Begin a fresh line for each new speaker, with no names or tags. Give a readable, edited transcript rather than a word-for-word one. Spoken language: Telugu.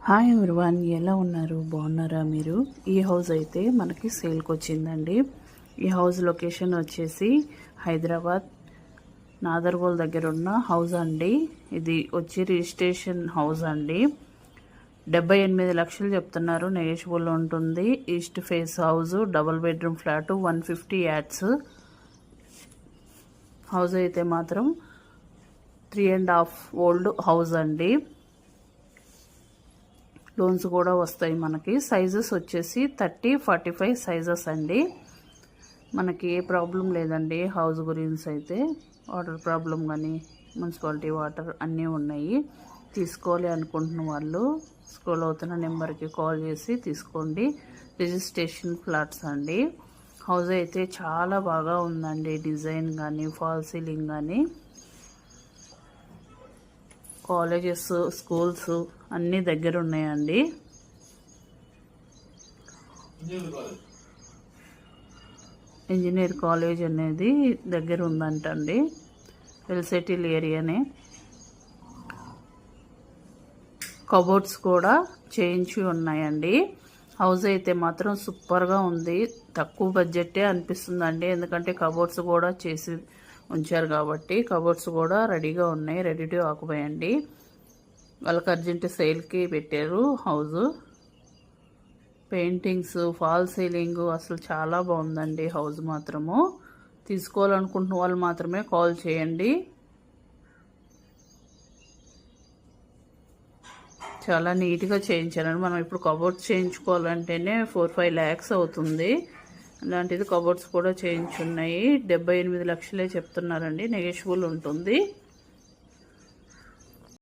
హాయ్ ఎవ్రీవన్, ఎలా ఉన్నారు? బాగున్నారా మీరు? ఈ హౌస్ అయితే మనకి సేల్కి వచ్చిందండి. ఈ హౌస్ లొకేషన్ వచ్చేసి హైదరాబాద్ నాదర్గోల్ దగ్గర ఉన్న హౌస్ అండి. ఇది వచ్చి రిజిస్ట్రేషన్ హౌస్ అండి. 78 లక్షలు చెప్తున్నారు, నెగోషియబుల్ ఉంటుంది. East face house, double bedroom flat, 150 ads. House అయితే మాత్రం 3.5 ఓల్డ్ హౌస్ అండి. లోన్స్ కూడా వస్తాయి మనకి. సైజెస్ వచ్చేసి 30-45 సైజెస్ అండి. మనకి ఏ ప్రాబ్లం లేదండి హౌస్ గురించి అయితే. వాటర్ ప్రాబ్లం కానీ మున్సిపాలిటీ వాటర్ అన్నీ ఉన్నాయి. తీసుకోవాలి అనుకుంటున్న వాళ్ళు స్క్రోల్ అవుతున్న నెంబర్కి కాల్ చేసి తీసుకోండి. రిజిస్ట్రేషన్ ఫ్లాట్స్ అండి. హౌస్ అయితే చాలా బాగా ఉందండి. డిజైన్ కానీ ఫాల్ సీలింగ్ కానీ, కాలేజెస్ స్కూల్స్ అన్నీ దగ్గర ఉన్నాయండి. ఇంజనీర్ కాలేజ్ అనేది దగ్గర ఉందంటండి. వెల్సెటిల్ ఏరియానే. కబోర్డ్స్ కూడా చేయించి ఉన్నాయండి. హౌస్ అయితే మాత్రం సూపర్గా ఉంది. తక్కువ బడ్జెటే అనిపిస్తుందండి, ఎందుకంటే కబోర్డ్స్ కూడా చేసి ఉంచారు కాబట్టి. కబోర్డ్స్ కూడా రెడీగా ఉన్నాయి, రెడీ టు ఆక్యుపై అండి. వాళ్ళకి అర్జెంట్ సేల్కి పెట్టారు హౌస్. పెయింటింగ్స్, ఫాల్ సీలింగ్ అసలు చాలా బాగుందండి హౌస్ మాత్రము. తీసుకోవాలనుకుంటున్న వాళ్ళు మాత్రమే కాల్ చేయండి. చాలా నీట్గా చేయించారండి. మనం ఇప్పుడు కబోర్డ్స్ చేయించుకోవాలంటేనే 4-5 lakhs అవుతుంది. అలాంటిది కబోర్డ్స్ కూడా చేయించున్నాయి. 78 లక్షలే చెప్తున్నారండి, నెగోషియబుల్ ఉంటుంది.